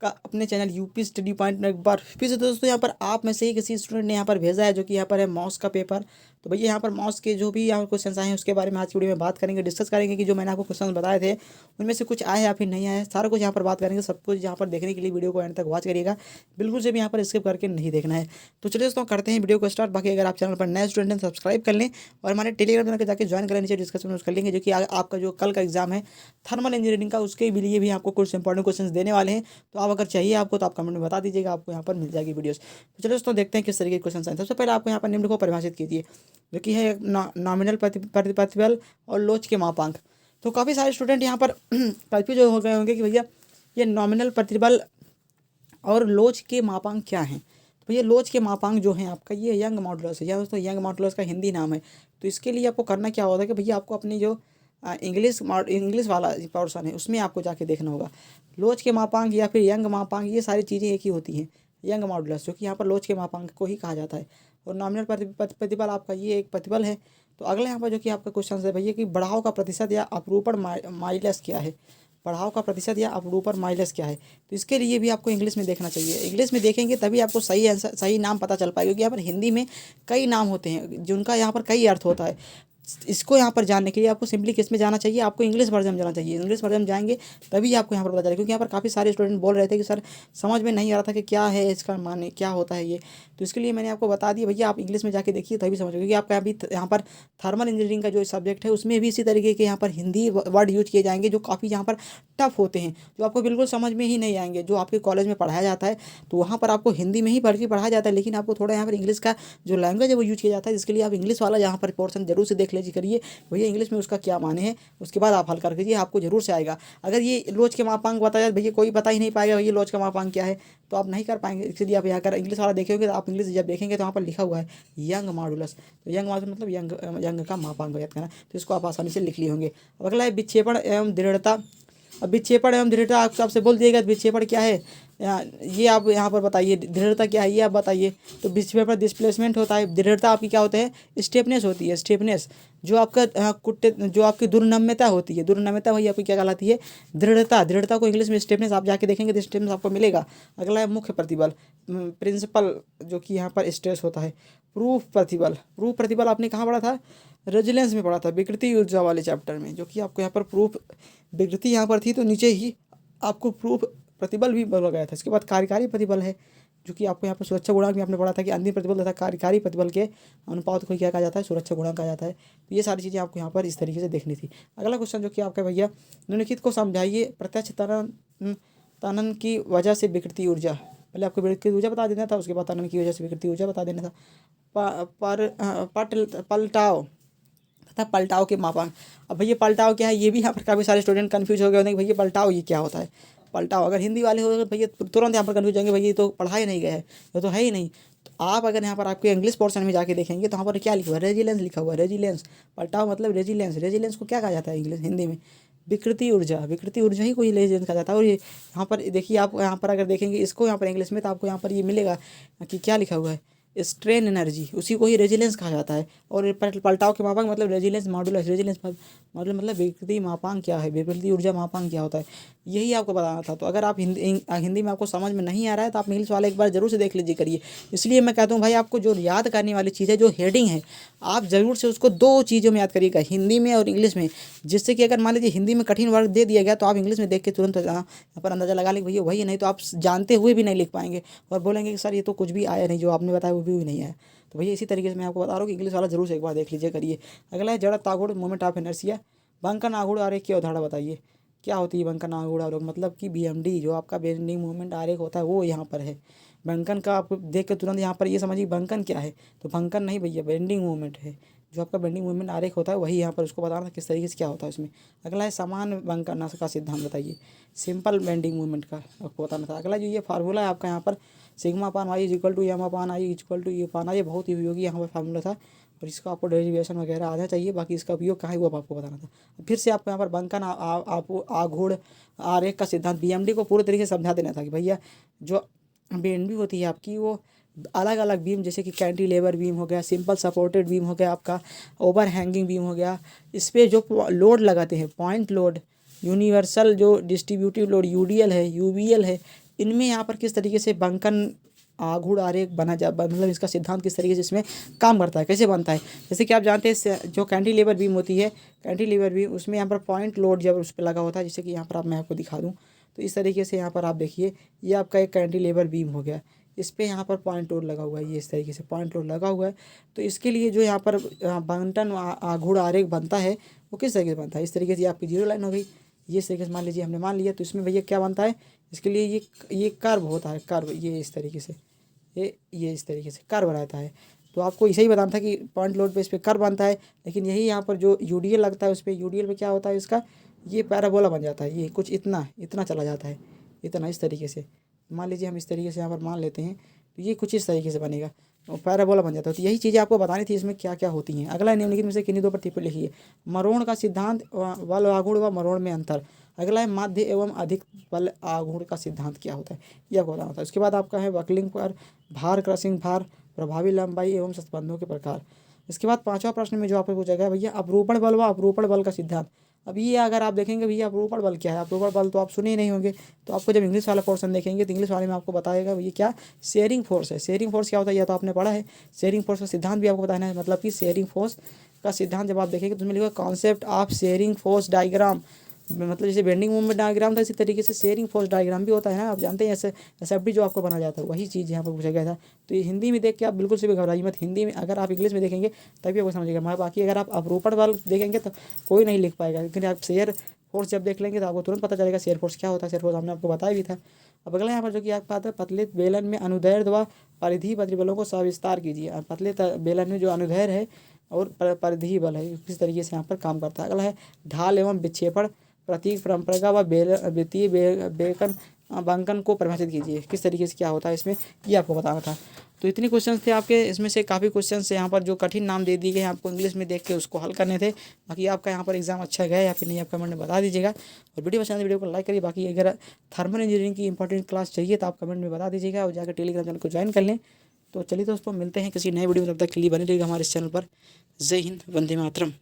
का अपने channel UP study point में एक बार फिर से दोस्तों यहाँ पर आप में से ही किसी स्टूडेंट ने यहाँ पर भेजा है जो कि यहाँ पर है मॉस का पेपर। तो भैया यहाँ पर मॉस के जो भी यहाँ क्वेश्चन आए हैं उसके बारे में आज की वीडियो में बात करेंगे, डिस्कस करेंगे कि जो मैंने आपको क्वेश्चन बताए थे उनमें से कुछ आए या फिर नहीं आए, सारा कुछ यहाँ पर बात करेंगे। सब कुछ यहाँ पर देखने के लिए वीडियो को एंड तक वॉच करिएगा, बिल्कुल से भी यहाँ पर स्किप करके नहीं देखना है। तो चलिए दोस्तों करते हैं वीडियो को स्टार्ट। बाकी अगर आप चैनल पर नए स्टूडेंट हैं सब्सक्राइब कर लें और हमारे टेलीग्राम चैनल जाकर ज्वाइन करें, नीचे डिस्कशन में कर लेंगे जो कि आपका जो कल का एग्जाम है थर्मल इंजीनियरिंग का उसके लिए भी आपको कुछ इंपॉर्टेंट क्वेश्चन देने वाले हैं। तो आप अगर चाहिए आपको तो आप कमेंट में बता दीजिएगा, आपको यहाँ पर मिल जाएगी वीडियोस। तो चलो दोस्तों देखते हैं किस तरीके के क्वेश्चन आए। सबसे पहले आपको यहाँ पर निम्न को परिभाषित कीजिए जो कि है नॉमिनल प्रतिबल और लोच के मापांक। तो काफ़ी सारे स्टूडेंट यहाँ पर कंफ्यूज हो गए होंगे कि भैया ये नॉमिनल प्रतिबल और लोच के मापांक क्या हैं। तो भैया लोच के मापांक जो हैं आपका ये यंग मॉडुलस है, या दोस्तों यंग मॉडुलस का हिंदी नाम है। तो इसके लिए आपको करना क्या होता है कि भैया आपको अपनी जो इंग्लिश वाला पोर्शन है उसमें आपको जाके देखना होगा। लोच के मापांक या फिर यंग मापांक ये सारी चीज़ें एक ही होती हैं। यंग मॉडुलस जो कि यहाँ पर लोच के मापांक को ही कहा जाता है, और नॉमिनल प्रतिबल आपका ये एक प्रतिबल है। तो अगले यहाँ पर जो कि आपका क्वेश्चन है भैया कि बढ़ाव का प्रतिशत या अपरूपण माइलस क्या है। बढ़ाव का प्रतिशत या अपरूपण माइलस क्या है। तो इसके लिए भी आपको इंग्लिश में देखना चाहिए, इंग्लिश में देखेंगे तभी आपको सही आंसर सही नाम पता चल पाएगा, क्योंकि यहाँ पर हिंदी में कई नाम होते हैं जिनका यहाँ पर कई अर्थ होता है। इसको यहाँ पर जानने के लिए आपको सिंपली किस में जाना चाहिए, आपको इंग्लिश वर्जन में जाना चाहिए। इंग्लिश वर्जन में जाएंगे तभी आपको यहाँ पर पता चलेगा, क्योंकि यहाँ पर काफ़ी सारे स्टूडेंट बोल रहे थे कि सर समझ में नहीं आ रहा था कि क्या है इसका माने, क्या होता है ये। तो इसके लिए मैंने आपको बता दिया भैया आप इंग्लिश में जाके देखिए तभी समझोगे, क्योंकि आपका अभी यहाँ पर थर्मल इंजीनियरिंग का जो सब्जेक्ट है उसमें भी इसी तरीके के यहाँ पर हिंदी वर्ड यूज किए जाएंगे जो काफ़ी यहाँ पर टफ होते हैं, जो आपको बिल्कुल समझ में ही नहीं आएंगे। जो आपके कॉलेज में पढ़ाया जाता है तो वहाँ पर आपको हिंदी में ही पढ़ के पढ़ाया जाता है, लेकिन आपको थोड़ा यहाँ पर इंग्लिश का जो लैंग्वेज है वो यूज किया जाता है। इसके लिए आप इंग्लिश वाला यहाँ पर पोर्सन जरूर से देख लीजिए करिए भैया इंग्लिश में उसका क्या माने हैं, उसके बाद आप हल कर दीजिए, आपको जरूर से आएगा। अगर ये लोच के मापांक बताया भैया कोई बता ही नहीं पाएगा भैया लोच का मापांक क्या है, तो आप नहीं कर पाएंगे। इसलिए आप यहाँ कर इंग्लिश वाला देखेंगे तो आप इंग्लिश जब देखेंगे तो वहाँ पर लिखा हुआ है यंग मॉडुलस। तो यंग मॉडुलस मतलब यंग का मापांक याद करना, तो इसको आप आसानी से लिख लिए होंगे। अब अगला है विक्षेपण एवं दृढ़ता। अब विक्षेपण एवं दृढ़ता आपसे बोल दिएगा विक्षेपण क्या है ये आप यहाँ पर बताइए, दृढ़ता क्या है ये आप बताइए। तो विक्षेपण डिस्प्लेसमेंट होता है, दृढ़ता आपकी क्या होता है स्टेपनेस होती है। स्टेपनेस जो आपका कुट्टे जो आपकी दुर्नम्यता होती है, दुर्नम्यता वही आपकी क्या कहलाती है दृढ़ता। दृढ़ता को इंग्लिश में स्टेपनेस आप जाके देखेंगे तो स्टेपनेस आपको मिलेगा। अगला है मुख्य प्रतिबल प्रिंसिपल जो कि यहाँ पर स्ट्रेस होता है। प्रूफ प्रतिबल, प्रूफ प्रतिबल आपने कहाँ पढ़ा था रेजिलेंस में पढ़ा था, विकृति ऊर्जा वाले चैप्टर में, जो कि आपको यहाँ पर प्रूफ विकृति यहाँ पर थी तो नीचे ही आपको प्रूफ प्रतिबल भी बोला गया था। इसके बाद कार्यकारी प्रतिबल है जो कि आपको यहाँ पर सुरक्षा गुणांक भी आपने पढ़ा था कि अंतिम प्रतिबल तथा कार्यकारी प्रतिबल के अनुपात को क्या कहा जाता है सुरक्षा गुणांक कहा जाता है। तो ये सारी चीज़ें आपको यहाँ पर इस तरीके से देखनी थी। अगला क्वेश्चन जो कि आपका भैया निम्नलिखित को समझाइए प्रत्यक्ष तनन की वजह से विकृति ऊर्जा। पहले आपको विकृति ऊर्जा बता देना था, उसके बाद तनन की वजह से विकृति ऊर्जा बता देना था। पलटाव तथा पलटाव के मापांक। अब भैया पलटाव क्या है ये भी यहाँ पर काफ़ी सारे स्टूडेंट कंफ्यूज हो गए होंगे कि भैया पलटाव ये क्या होता है। पलटाव अगर हिंदी वाले हो भैया तुरंत यहाँ पर कंफ्यूज होंगे भैया ये तो पढ़ा ही नहीं गया है, ये तो है ही नहीं। तो आप अगर यहाँ पर आपके इंग्लिश पोर्शन में जाके देखेंगे तो यहाँ पर क्या लिखा हुआ है रेजिलेंस लिखा हुआ है। रेजिलेंस पलटाव मतलब रेजिलेंस, रेजिलेंस को क्या कहा जाता है इंग्लिश हिंदी में विकृति ऊर्जा, विकृति ऊर्जा ही कोई रेजिलेंस कहा जाता है। और ये यहाँ पर देखिए आप यहाँ पर अगर देखेंगे इसको यहाँ पर इंग्लिश में तो आपको यहाँ पर ये मिलेगा कि क्या लिखा हुआ है स्ट्रेन एनर्जी, उसी को ही रेजिलेंस कहा जाता है। और पलटाव के मापांक मतलब रेजिलेंस मॉडुलस, रेजिलेंस मॉडुलस मतलब विकृति मापांक क्या है, विकृति ऊर्जा मापांक क्या होता है, यही आपको बताना था। तो अगर आप हिंदी में आपको समझ में नहीं आ रहा है तो आप इंग्लिश वाला एक बार जरूर से देख लीजिए करिए। इसलिए मैं कहता हूँ भाई आपको जो याद करने वाली चीज़ है जो हेडिंग है आप ज़रूर से उसको दो चीज़ों में याद करिएगा, हिंदी में और इंग्लिश में, जिससे कि अगर मान लीजिए हिंदी में कठिन वर्ड दे दिया गया तो आप इंग्लिश में देख के तुरंत यहाँ पर अंदाजा लगा लेंगे भैया वही, नहीं तो आप जानते हुए भी नहीं लिख पाएंगे और बोलेंगे कि सर ये तो कुछ भी आया नहीं, जो आपने बताया वो भी नहीं आया। तो भैया इसी तरीके से मैं आपको बता रहा हूँ कि इंग्लिश वाला जरूर से एक बार देख लीजिए करिए। अगला है जड़ तागुड़ मोमेंट ऑफ इनर्शिया। बंकन आगुड़ आरेख की अवधारणा बताइए क्या होती है। बंकन आगुड़ आरेख मतलब कि बीएमडी जो आपका बेंडिंग मोमेंट आरेख होता है वो यहाँ पर है। बंकन का आप देख के तुरंत यहाँ पर ये समझिए बंकन क्या है, तो बंकन नहीं भैया बेंडिंग मूवमेंट है, जो आपका बेंडिंग मूवमेंट आरेख होता है वही यहाँ पर उसको बताना था किस तरीके से क्या होता है उसमें। अगला है समान बंकन का सिद्धांत बताइए, सिंपल बेंडिंग मूवमेंट का आपको बताना था। अगला जो ये फार्मूला है आपका यहाँ पर सिग्मा पान y equal to M upon I equal to ये पाना, ये बहुत ही उपयोगी यहाँ पर फार्मूला था और इसका आपको डेरिवेशन वगैरह आना चाहिए, बाकी इसका उपयोग कहाँ है वो आपको बताना था। फिर से आपको यहाँ पर बंकन आपको आघूर्ण आरेख का सिद्धांत बीएमडी को पूरे तरीके से समझा देना था कि भैया जो बीएमडी होती है आपकी वो अलग अलग बीम जैसे कि कैंटिलेवर बीम हो गया, सिंपल सपोर्टेड बीम हो गया, आपका ओवर हैंगिंग बीम हो गया, इस पर जो लोड लगाते हैं पॉइंट लोड, यूनिवर्सल जो डिस्ट्रीब्यूटिव लोड यूडीएल है, यूवीएल है, इनमें यहाँ पर किस तरीके से बंकन आघूर्ण आरेख बना जा मतलब इसका सिद्धांत किस तरीके से इसमें काम करता है, कैसे बनता है। जैसे कि आप जानते हैं जो कैंटिलीवर बीम होती है, कैंटिलीवर बीम उसमें यहाँ पर पॉइंट लोड जब उस पर लगा होता है, जैसे कि यहाँ पर मैं आपको दिखा दूँ तो इस तरीके से यहाँ पर आप देखिए ये आपका एक कैंटिलीवर बीम हो गया, इस पर यहाँ पर पॉइंट लोड लगा हुआ है, ये इस तरीके से पॉइंट लोड लगा हुआ है। तो इसके लिए जो यहाँ पर बंटन आघूर्ण आरेख बनता है वो किस तरीके से बनता है, इस तरीके से आपकी जीरो लाइन हो गई, ये इस तरीके से मान लीजिए हमने मान लिया। तो इसमें भैया क्या बनता है, इसके लिए ये कर्व होता है, कर्व ये इस तरीके से ये इस तरीके से कर्व रहता है। तो आपको इसे ही बताना था कि पॉइंट लोड पे इस पर कर्व बनता है, लेकिन यही यहाँ पर जो यूडीएल लगता है उस पर यूडीएल पे क्या होता है, इसका ये पैराबोला बन जाता है, ये कुछ इतना इतना चला जाता है, इतना इस तरीके से मान लीजिए हम इस तरीके से यहाँ पर मान लेते हैं, तो ये कुछ इस तरीके से बनेगा, तो पैराबोला बन जाता है। तो यही चीज़ें आपको बतानी थी इसमें क्या क्या होती हैं। अगला निम्नलिखित में से किन्हीं दो पर टिप्पणी लिखिए। मरोड़ का सिद्धांत, बल आघूर्ण व मरोड़ में अंतर। अगला है माध्य एवं अधिक बल आघूर्ण का सिद्धांत क्या होता है, यह आपको बताना होता है। उसके बाद आपका है बकलिंग पर भार, क्रशिंग भार, प्रभावी लंबाई एवं संबंधों के प्रकार। इसके बाद पांचवा प्रश्न में जो आपको पूछा गया भैया अपरूपण बल व अपरूपण बल का सिद्धांत। अब ये अगर आप देखेंगे भैया अपरूपण बल क्या है, अपरूपण बल तो आप सुने ही नहीं होंगे, तो आपको जब इंग्लिश वाला पोर्शन देखेंगे तो इंग्लिश वाले में आपको बताएगा भैया क्या शेयरिंग फोर्स है। शेयरिंग फोर्स क्या होता है यह तो आपने पढ़ा है, शेयरिंग फोर्स का सिद्धांत भी आपको बताना है। मतलब कि शेयरिंग फोर्स का सिद्धांत जब आप देखेंगे तो उसमें लिखा concept of sharing force diagram, मतलब जैसे बेंडिंग मूवमेंट डायग्राम था इसी तरीके से शेयरिंग फोर्स डायग्राम भी होता है ना, आप जानते हैं ऐसे एसएफडी जो आपको बना जाता है वही चीज़ यहाँ पर पूछा गया था। तो ये हिंदी में देख के आप बिल्कुल से भी घबराइए मत, हिंदी में अगर आप इंग्लिश में देखेंगे तभी आपको समझेगा। मगर बाकी अगर आप अपरूपण बल देखेंगे तो कोई नहीं लिख पाएगा, लेकिन आप शेयर फोर्स जब देख लेंगे तो आपको तुरंत पता चलेगा शेयर फोर्स क्या होता है। शेयर फोर्स हमने आपको बताया भी था। अब अगला यहाँ पर जो कि आपका आता है पतले बेलन में अनुदैर्ध्य व परिधि प्रतिबलों को सविस्तार कीजिए। पतले बेलन में जो अनुदैर्ध्य है और परिधि बल है किस तरीके से यहाँ पर काम करता है। अगला है ढाल एवं विक्षेपण प्रतीक परंपरा व वित्तीय बेकन बंकन को परिभाषित कीजिए, किस तरीके से क्या होता है इसमें, ये आपको बताना था। तो इतने क्वेश्चंस थे आपके, इसमें से काफ़ी क्वेश्चंस यहाँ पर जो कठिन नाम दे दिए गए हैं आपको इंग्लिश में देख के उसको हल करने थे। बाकी आपका यहाँ पर एग्जाम अच्छा गया या फिर नहीं आप कमेंट में बता दीजिएगा, और वीडियो पसंद है वीडियो को लाइक करिए। बाकी अगर थर्मल इंजीनियरिंग की इंपॉर्टेंट क्लास चाहिए तो आप कमेंट में बता दीजिएगा और जाकर टेलीग्राम चैनल को ज्वाइन कर लें। तो चलिए दोस्तों मिलते हैं किसी नए वीडियो में, तब तक के लिए बने रहिएगा हमारे इस चैनल पर। जय हिंद, वंदे मातरम।